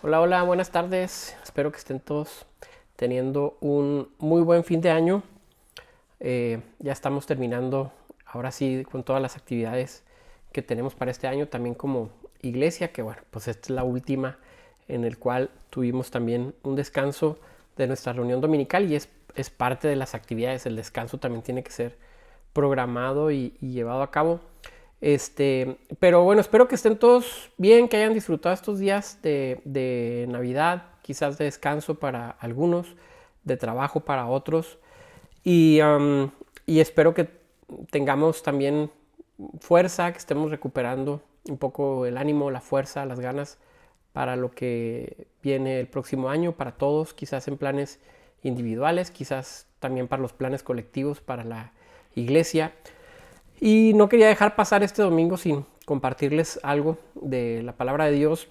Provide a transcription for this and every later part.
Hola, hola, buenas tardes. Espero que estén todos teniendo un muy buen fin de año. Ya estamos terminando, ahora sí, con todas las actividades que tenemos para este año, también como iglesia, que bueno, pues esta es la última en el cual tuvimos también un descanso de nuestra reunión dominical y es parte de las actividades. El descanso también tiene que ser programado y llevado a cabo. Pero bueno, espero que estén todos bien, que hayan disfrutado estos días de Navidad, quizás de descanso para algunos, de trabajo para otros. Y espero que tengamos también fuerza, que estemos recuperando un poco el ánimo, la fuerza, las ganas para lo que viene el próximo año, para todos, quizás en planes individuales, quizás también para los planes colectivos, para la iglesia. Y no quería dejar pasar este domingo sin compartirles algo de la palabra de Dios,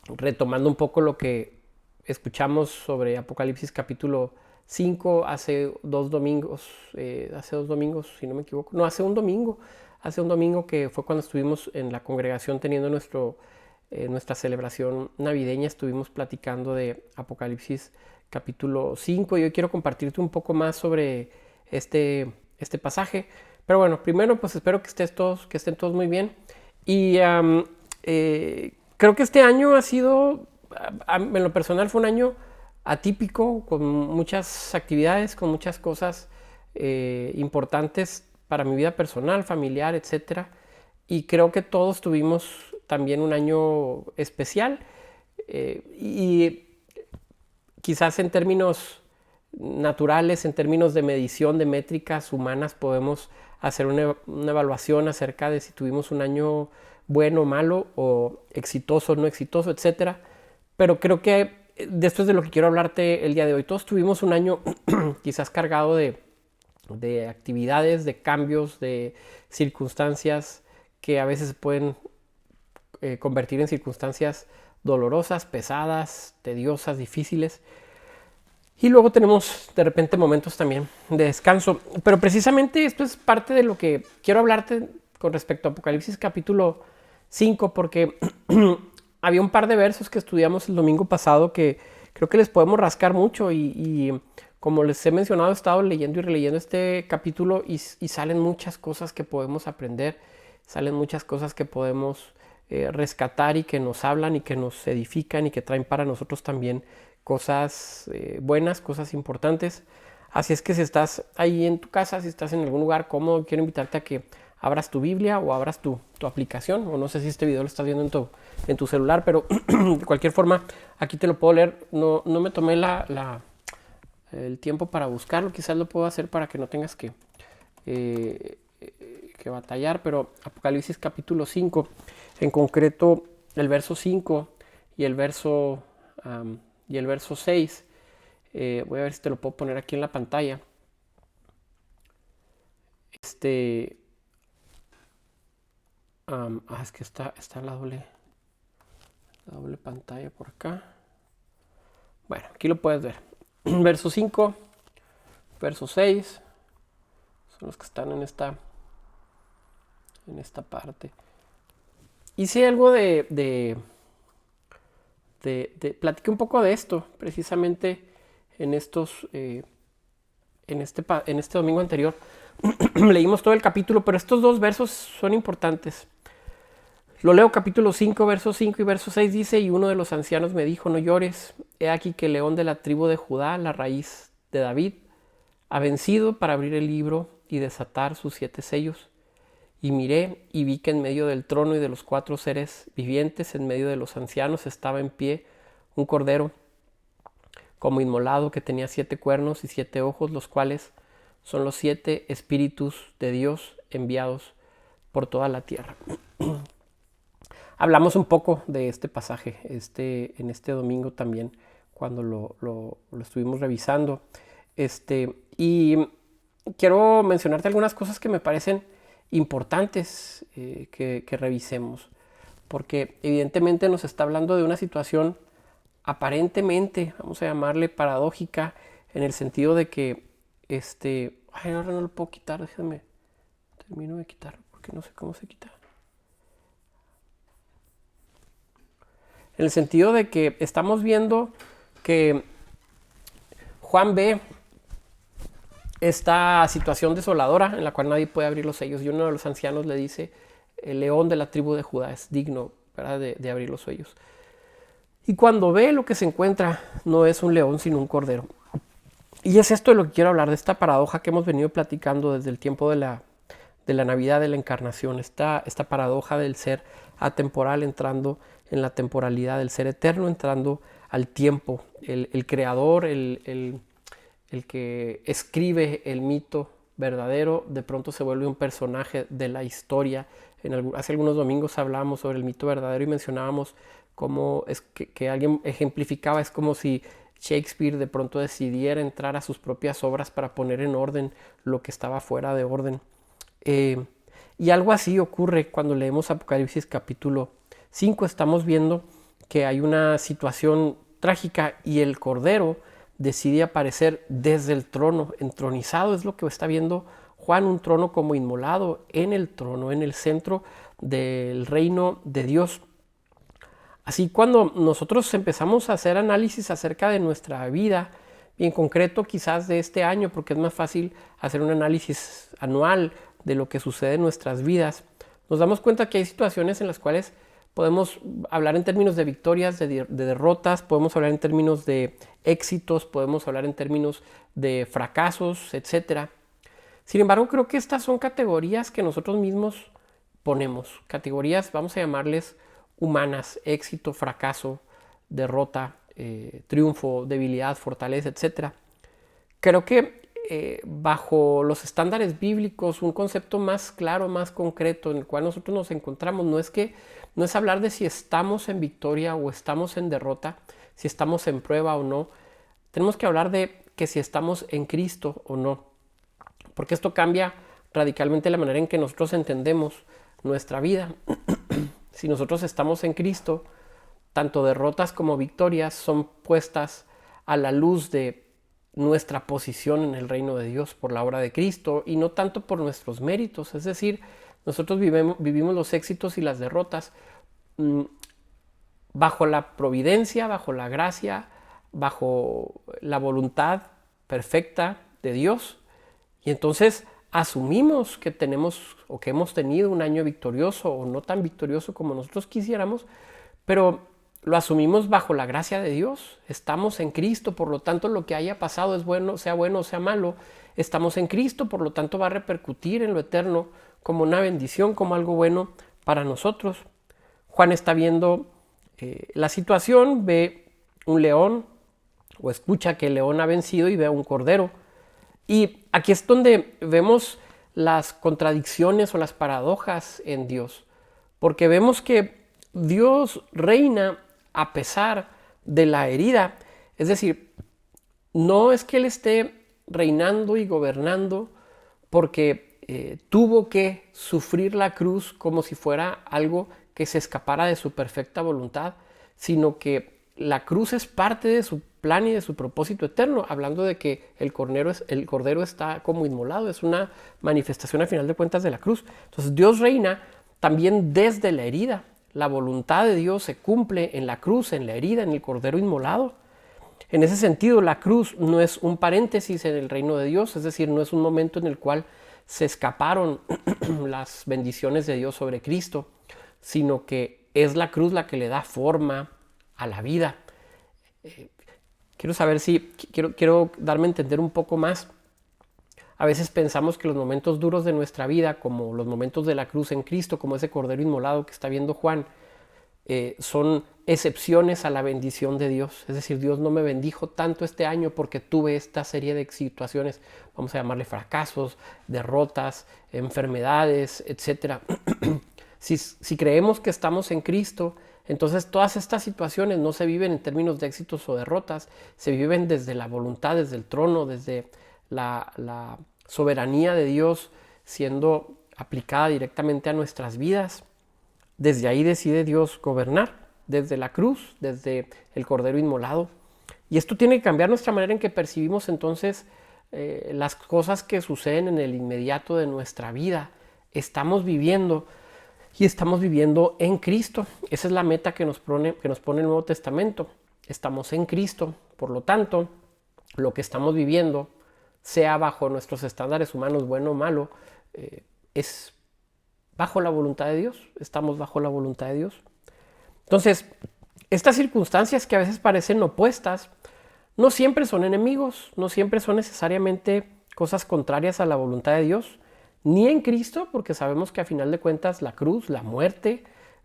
retomando un poco lo que escuchamos sobre Apocalipsis capítulo 5 hace dos domingos, si no me equivoco, no, hace un domingo que fue cuando estuvimos en la congregación teniendo nuestra celebración navideña, estuvimos platicando de Apocalipsis capítulo 5 y hoy quiero compartirte un poco más sobre este pasaje. Pero bueno, primero pues espero que estén todos muy bien. Y creo que este año ha sido, en lo personal fue un año atípico, con muchas actividades, con muchas cosas importantes para mi vida personal, familiar, etcétera. Y creo que todos tuvimos también un año especial. Y quizás en términos naturales, en términos de medición de métricas humanas, podemos hacer una evaluación acerca de si tuvimos un año bueno o malo, o exitoso o no exitoso, etcétera. Pero creo que después de lo que quiero hablarte el día de hoy, todos tuvimos un año quizás cargado de actividades, de cambios, de circunstancias que a veces se pueden convertir en circunstancias dolorosas, pesadas, tediosas, difíciles. Y luego tenemos de repente momentos también de descanso. Pero precisamente esto es parte de lo que quiero hablarte con respecto a Apocalipsis capítulo 5, porque había un par de versos que estudiamos el domingo pasado que creo que les podemos rascar mucho y como les he mencionado, he estado leyendo y releyendo este capítulo y salen muchas cosas que podemos aprender, salen muchas cosas que podemos rescatar y que nos hablan y que nos edifican y que traen para nosotros también cosas buenas, cosas importantes. Así es que si estás ahí en tu casa, si estás en algún lugar cómodo, quiero invitarte a que abras tu Biblia o abras tu aplicación, o no sé si este video lo estás viendo en tu celular, pero de cualquier forma aquí te lo puedo leer. No me tomé el tiempo para buscarlo, quizás lo puedo hacer para que no tengas eh, que batallar, pero Apocalipsis capítulo 5, en concreto el verso 5 y el verso, y el verso 6. Voy a ver si te lo puedo poner aquí en la pantalla. Este, es que está la doble pantalla por acá. Bueno, aquí lo puedes ver. Verso 5, verso 6, son los que están en esta parte. Hice algo platiqué un poco de esto, precisamente en este domingo anterior. Leímos todo el capítulo, pero estos dos versos son importantes. Lo leo capítulo 5, verso 5 y verso 6 dice, y uno de los ancianos me dijo, no llores, he aquí que el león de la tribu de Judá, la raíz de David, ha vencido para abrir el libro y desatar sus 7 sellos. Y miré y vi que en medio del trono y de los 4 seres vivientes, en medio de los ancianos, estaba en pie un cordero como inmolado que tenía 7 cuernos y 7 ojos, los cuales son los 7 espíritus de Dios enviados por toda la tierra. Hablamos un poco de este pasaje en este domingo también, cuando lo estuvimos revisando. Y quiero mencionarte algunas cosas que me parecen importantes que revisemos, porque evidentemente nos está hablando de una situación aparentemente, vamos a llamarle paradójica, en el sentido de que, ahora no lo puedo quitar, déjame, termino de quitarlo, porque no sé cómo se quita. en el sentido de que estamos viendo que Juan ve esta situación desoladora en la cual nadie puede abrir los sellos, y uno de los ancianos le dice: el león de la tribu de Judá es digno, ¿verdad?, de abrir los sellos. Y cuando ve lo que se encuentra, no es un león sino un cordero. Y es esto de lo que quiero hablar, de esta paradoja que hemos venido platicando desde el tiempo de la Navidad, de la Encarnación, esta paradoja del ser atemporal entrando en la temporalidad, del ser eterno entrando al tiempo, el creador, el que escribe el mito verdadero, de pronto se vuelve un personaje de la historia. Hace algunos domingos hablábamos sobre el mito verdadero y mencionábamos cómo es que alguien ejemplificaba, es como si Shakespeare de pronto decidiera entrar a sus propias obras para poner en orden lo que estaba fuera de orden. Y algo así ocurre cuando leemos Apocalipsis capítulo 5. Estamos viendo que hay una situación trágica y el Cordero decide aparecer desde el trono, entronizado. Es lo que está viendo Juan, un trono como inmolado en el trono, en el centro del reino de Dios. Así, cuando nosotros empezamos a hacer análisis acerca de nuestra vida, y en concreto quizás de este año, porque es más fácil hacer un análisis anual de lo que sucede en nuestras vidas, nos damos cuenta que hay situaciones en las cuales podemos hablar en términos de victorias, de derrotas, podemos hablar en términos de éxitos, podemos hablar en términos de fracasos, etc. Sin embargo, creo que estas son categorías que nosotros mismos ponemos, categorías, vamos a llamarles humanas: éxito, fracaso, derrota, triunfo, debilidad, fortaleza, etc. Creo que bajo los estándares bíblicos, un concepto más claro, más concreto en el cual nosotros nos encontramos, no es hablar de si estamos en victoria o estamos en derrota, si estamos en prueba o no. Tenemos que hablar de que si estamos en Cristo o no, porque esto cambia radicalmente la manera en que nosotros entendemos nuestra vida. Si nosotros estamos en Cristo, tanto derrotas como victorias son puestas a la luz de nuestra posición en el reino de Dios por la obra de Cristo y no tanto por nuestros méritos. Es decir, nosotros vivimos los éxitos y las derrotas bajo la providencia, bajo la gracia, bajo la voluntad perfecta de Dios. Y entonces asumimos que tenemos o que hemos tenido un año victorioso o no tan victorioso como nosotros quisiéramos, pero lo asumimos bajo la gracia de Dios. Estamos en Cristo, por lo tanto lo que haya pasado es bueno o sea malo. Estamos en Cristo, por lo tanto va a repercutir en lo eterno como una bendición, como algo bueno para nosotros. Juan está viendo la situación, ve un león o escucha que el león ha vencido y ve a un cordero. Y aquí es donde vemos las contradicciones o las paradojas en Dios, porque vemos que Dios reina a pesar de la herida. Es decir, no es que Él esté reinando y gobernando porque tuvo que sufrir la cruz como si fuera algo que se escapara de su perfecta voluntad, sino que la cruz es parte de su plan y de su propósito eterno, hablando de que el cordero está como inmolado, es una manifestación al final de cuentas de la cruz. Entonces Dios reina también desde la herida. La voluntad de Dios se cumple en la cruz, en la herida, en el cordero inmolado. En ese sentido, la cruz no es un paréntesis en el reino de Dios, es decir, no es un momento en el cual se escaparon las bendiciones de Dios sobre Cristo, sino que es la cruz la que le da forma a la vida. Quiero darme a entender un poco más. A veces pensamos que los momentos duros de nuestra vida, como los momentos de la cruz en Cristo, como ese cordero inmolado que está viendo Juan, son excepciones a la bendición de Dios. Es decir, Dios no me bendijo tanto este año porque tuve esta serie de situaciones, vamos a llamarle fracasos, derrotas, enfermedades, etc. Si creemos que estamos en Cristo, entonces todas estas situaciones no se viven en términos de éxitos o derrotas, se viven desde la voluntad, desde el trono, desde la soberanía de Dios siendo aplicada directamente a nuestras vidas. Desde ahí decide Dios gobernar, desde la cruz, desde el cordero inmolado. Y esto tiene que cambiar nuestra manera en que percibimos entonces las cosas que suceden en el inmediato de nuestra vida. Estamos viviendo y estamos viviendo en Cristo. Esa es la meta que nos pone el Nuevo Testamento. Estamos en Cristo, por lo tanto, lo que estamos viviendo, sea bajo nuestros estándares humanos, bueno o malo, es bajo la voluntad de Dios. Estamos bajo la voluntad de Dios. Entonces, estas circunstancias que a veces parecen opuestas, no siempre son enemigos, no siempre son necesariamente cosas contrarias a la voluntad de Dios, ni en Cristo, porque sabemos que a final de cuentas la cruz, la muerte,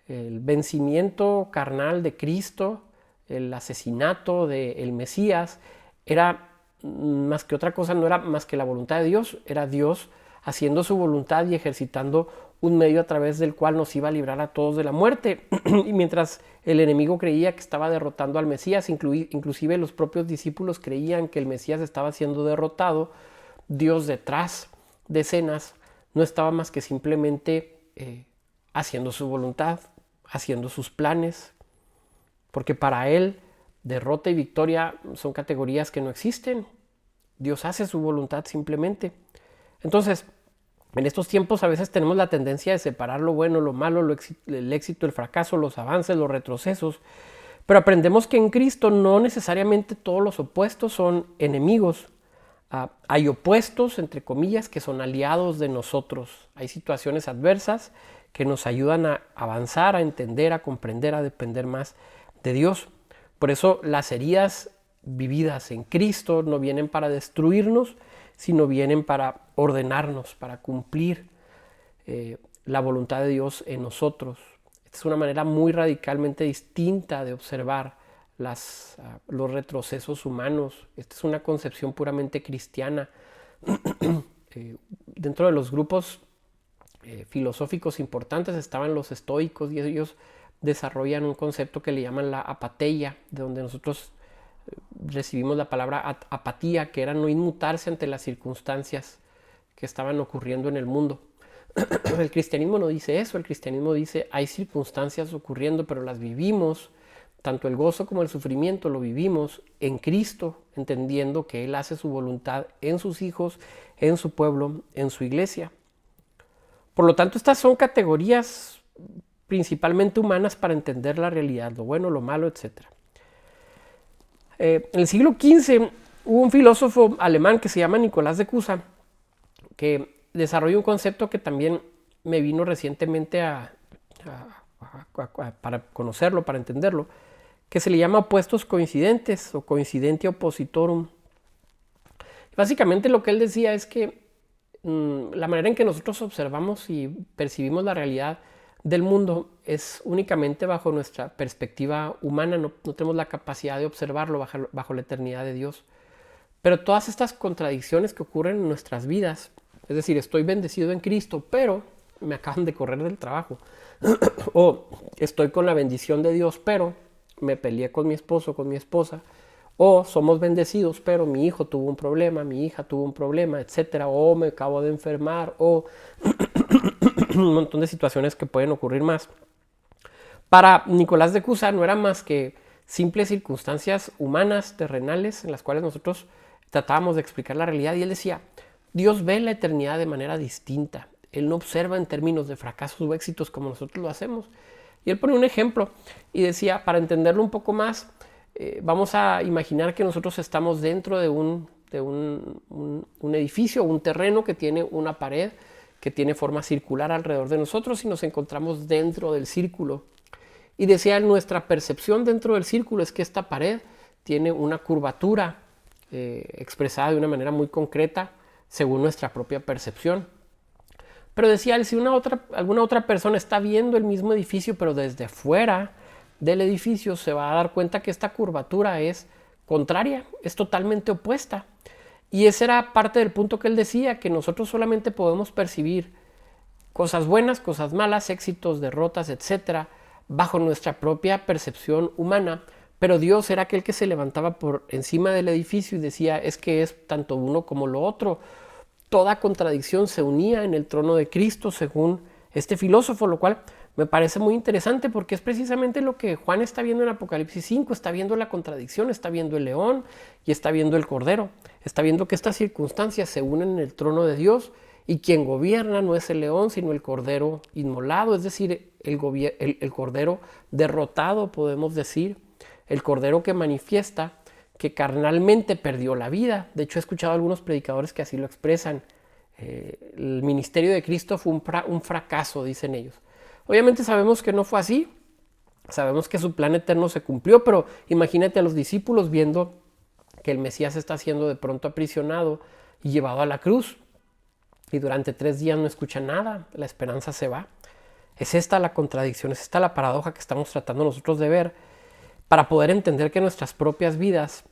el vencimiento carnal de Cristo, el asesinato del Mesías, era más que otra cosa, no era más que la voluntad de Dios, era Dios haciendo su voluntad y ejercitando un medio a través del cual nos iba a librar a todos de la muerte. Y mientras el enemigo creía que estaba derrotando al Mesías, inclusive los propios discípulos creían que el Mesías estaba siendo derrotado, Dios detrás de escenas no estaba más que simplemente haciendo su voluntad, haciendo sus planes, porque para Él derrota y victoria son categorías que no existen. Dios hace su voluntad simplemente. Entonces, en estos tiempos a veces tenemos la tendencia de separar lo bueno, lo malo, el éxito, el fracaso, los avances, los retrocesos, pero aprendemos que en Cristo no necesariamente todos los opuestos son enemigos. Hay opuestos, entre comillas, que son aliados de nosotros. Hay situaciones adversas que nos ayudan a avanzar, a entender, a comprender, a depender más de Dios. Por eso las heridas vividas en Cristo no vienen para destruirnos, sino vienen para ordenarnos, para cumplir la voluntad de Dios en nosotros. Esta es una manera muy radicalmente distinta de observar los retrocesos humanos. Esta es una concepción puramente cristiana. Dentro de los grupos filosóficos importantes estaban los estoicos, y ellos desarrollan un concepto que le llaman la apateia, de donde nosotros recibimos la palabra apatía, que era no inmutarse ante las circunstancias que estaban ocurriendo en el mundo. El cristianismo no dice eso. El cristianismo dice hay circunstancias ocurriendo, pero las vivimos, tanto el gozo como el sufrimiento lo vivimos en Cristo, entendiendo que Él hace su voluntad en sus hijos, en su pueblo, en su iglesia. Por lo tanto, estas son categorías principalmente humanas para entender la realidad, lo bueno, lo malo, etc. En el siglo XV hubo un filósofo alemán que se llama Nicolás de Cusa, que desarrolló un concepto que también me vino recientemente para conocerlo, para entenderlo, que se le llama opuestos coincidentes o coincidentia oppositorum. Básicamente lo que él decía es que la manera en que nosotros observamos y percibimos la realidad del mundo es únicamente bajo nuestra perspectiva humana. No tenemos la capacidad de observarlo bajo la eternidad de Dios. Pero todas estas contradicciones que ocurren en nuestras vidas, es decir, estoy bendecido en Cristo, pero me acaban de correr del trabajo, o estoy con la bendición de Dios, pero me peleé con mi esposo, con mi esposa, o somos bendecidos, pero mi hijo tuvo un problema, mi hija tuvo un problema, etcétera, o me acabo de enfermar, o un montón de situaciones que pueden ocurrir más. Para Nicolás de Cusa no eran más que simples circunstancias humanas, terrenales, en las cuales nosotros tratábamos de explicar la realidad, y él decía, Dios ve la eternidad de manera distinta. Él no observa en términos de fracasos o éxitos como nosotros lo hacemos. Y él pone un ejemplo y decía, para entenderlo un poco más, vamos a imaginar que nosotros estamos dentro de un edificio, un terreno que tiene una pared que tiene forma circular alrededor de nosotros, y nos encontramos dentro del círculo. Y decía, nuestra percepción dentro del círculo es que esta pared tiene una curvatura expresada de una manera muy concreta según nuestra propia percepción. Pero decía, si alguna otra persona está viendo el mismo edificio, pero desde fuera del edificio, se va a dar cuenta que esta curvatura es contraria, es totalmente opuesta. Y ese era parte del punto que él decía, que nosotros solamente podemos percibir cosas buenas, cosas malas, éxitos, derrotas, etcétera, bajo nuestra propia percepción humana. Pero Dios era aquel que se levantaba por encima del edificio y decía, es que es tanto uno como lo otro. Toda contradicción se unía en el trono de Cristo, según este filósofo, lo cual me parece muy interesante, porque es precisamente lo que Juan está viendo en Apocalipsis 5, está viendo la contradicción, está viendo el león y está viendo el cordero, está viendo que estas circunstancias se unen en el trono de Dios Y quien gobierna no es el león, sino el cordero inmolado, es decir, el cordero derrotado, podemos decir, el cordero que manifiesta que carnalmente perdió la vida. De hecho, he escuchado a algunos predicadores que así lo expresan. El ministerio de Cristo fue un fracaso, dicen ellos. Obviamente sabemos que no fue así, sabemos que su plan eterno se cumplió, pero imagínate a los discípulos viendo que el Mesías está siendo de pronto aprisionado y llevado a la cruz. Y durante 3 días no escucha nada, la esperanza se va. Es esta la contradicción, es esta la paradoja que estamos tratando nosotros de ver para poder entender que nuestras propias vidas,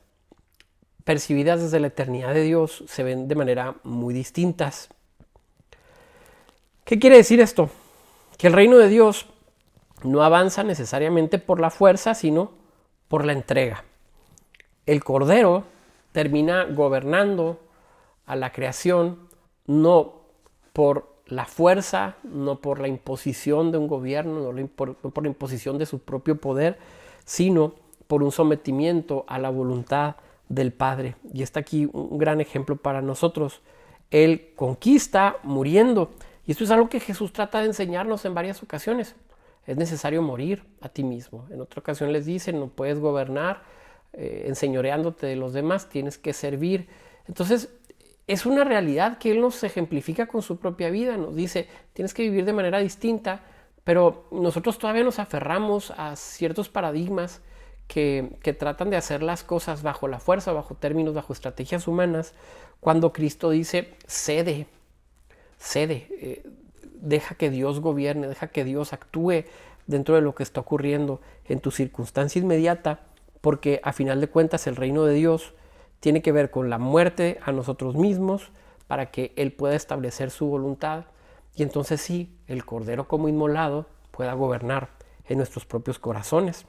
percibidas desde la eternidad de Dios, se ven de manera muy distintas. ¿Qué quiere decir esto? Que el reino de Dios no avanza necesariamente por la fuerza, sino por la entrega. El Cordero termina gobernando a la creación no por la fuerza, no por la imposición de un gobierno, no por la imposición de su propio poder, sino por un sometimiento a la voluntad del Padre. Y está aquí un gran ejemplo para nosotros. Él conquista muriendo. Y esto es algo que Jesús trata de enseñarnos en varias ocasiones. Es necesario morir a ti mismo. En otra ocasión les dice, no puedes gobernar enseñoreándote de los demás, tienes que servir. Entonces, es una realidad que Él nos ejemplifica con su propia vida. Nos dice, tienes que vivir de manera distinta, pero nosotros todavía nos aferramos a ciertos paradigmas que tratan de hacer las cosas bajo la fuerza, bajo términos, bajo estrategias humanas, cuando Cristo dice, cede, deja que Dios gobierne, deja que Dios actúe dentro de lo que está ocurriendo en tu circunstancia inmediata, porque a final de cuentas el reino de Dios tiene que ver con la muerte a nosotros mismos para que Él pueda establecer su voluntad y entonces sí, el Cordero como inmolado pueda gobernar en nuestros propios corazones.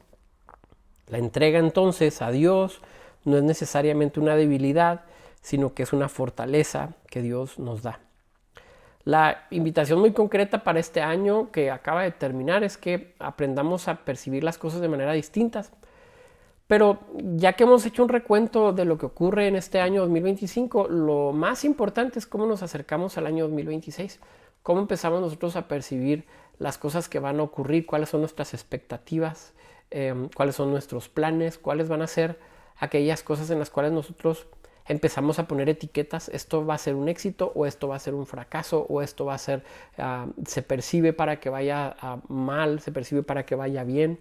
La entrega entonces a Dios no es necesariamente una debilidad, sino que es una fortaleza que Dios nos da. La invitación muy concreta para este año que acaba de terminar es que aprendamos a percibir las cosas de manera distintas. Pero ya que hemos hecho un recuento de lo que ocurre en este año 2025, lo más importante es cómo nos acercamos al año 2026, cómo empezamos nosotros a percibir las cosas que van a ocurrir, cuáles son nuestras expectativas, cuáles son nuestros planes, cuáles van a ser aquellas cosas en las cuales nosotros empezamos a poner etiquetas, esto va a ser un éxito o esto va a ser un fracaso o esto va a ser, se percibe para que vaya mal, se percibe para que vaya bien.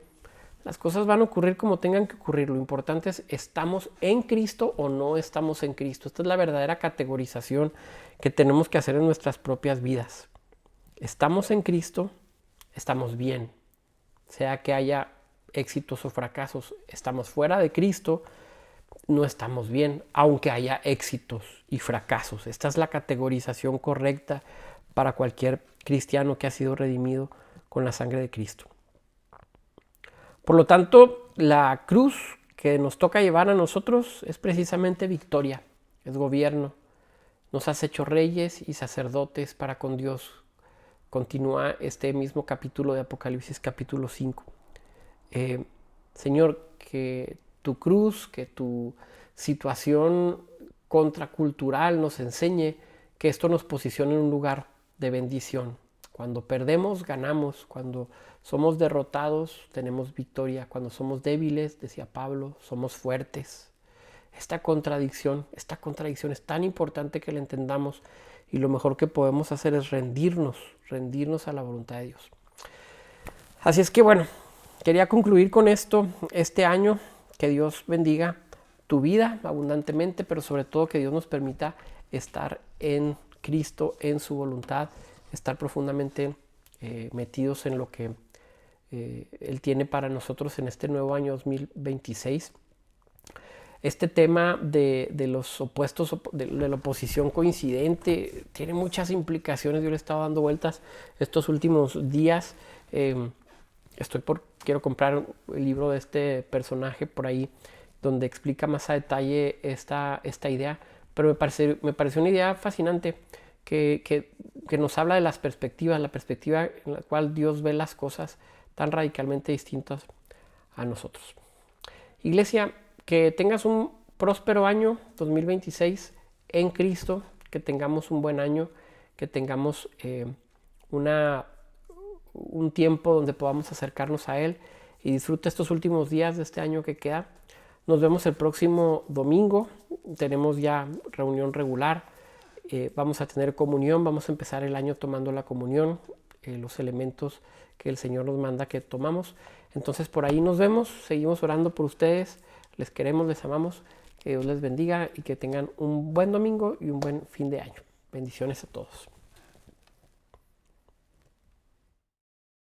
Las cosas van a ocurrir como tengan que ocurrir. Lo importante es, ¿estamos en Cristo o no estamos en Cristo? Esta es la verdadera categorización que tenemos que hacer en nuestras propias vidas. ¿Estamos en Cristo? Estamos bien. Sea que haya éxitos o fracasos. ¿Estamos fuera de Cristo? No estamos bien, aunque haya éxitos y fracasos. Esta es la categorización correcta para cualquier cristiano que ha sido redimido con la sangre de Cristo. Por lo tanto, la cruz que nos toca llevar a nosotros es precisamente victoria, es gobierno. Nos has hecho reyes y sacerdotes para con Dios. Continúa este mismo capítulo de Apocalipsis, capítulo 5. Señor, que tu cruz, que tu situación contracultural nos enseñe que esto nos posicione en un lugar de bendición. Cuando perdemos, ganamos. Cuando somos derrotados, tenemos victoria. Cuando somos débiles, decía Pablo, somos fuertes. Esta contradicción es tan importante que la entendamos y lo mejor que podemos hacer es rendirnos a la voluntad de Dios. Así es que bueno, quería concluir con esto este año. Que Dios bendiga tu vida abundantemente, pero sobre todo que Dios nos permita estar en Cristo, en su voluntad, estar profundamente metidos en lo que Él tiene para nosotros en este nuevo año 2026. Este tema de los opuestos, de la oposición coincidente, tiene muchas implicaciones. Yo le he estado dando vueltas estos últimos días. Quiero comprar el libro de este personaje por ahí, donde explica más a detalle esta idea. Pero me pareció una idea fascinante que nos habla de las perspectivas, la perspectiva en la cual Dios ve las cosas tan radicalmente distintas a nosotros. Iglesia, que tengas un próspero año 2026 en Cristo, que tengamos un buen año, que tengamos un tiempo donde podamos acercarnos a Él y disfruta estos últimos días de este año que queda. Nos vemos el próximo domingo, tenemos ya reunión regular, vamos a tener comunión, vamos a empezar el año tomando la comunión, los elementos que el Señor nos manda que tomamos. Entonces por ahí nos vemos, seguimos orando por ustedes, les queremos, les amamos, que Dios les bendiga y que tengan un buen domingo y un buen fin de año. Bendiciones a todos.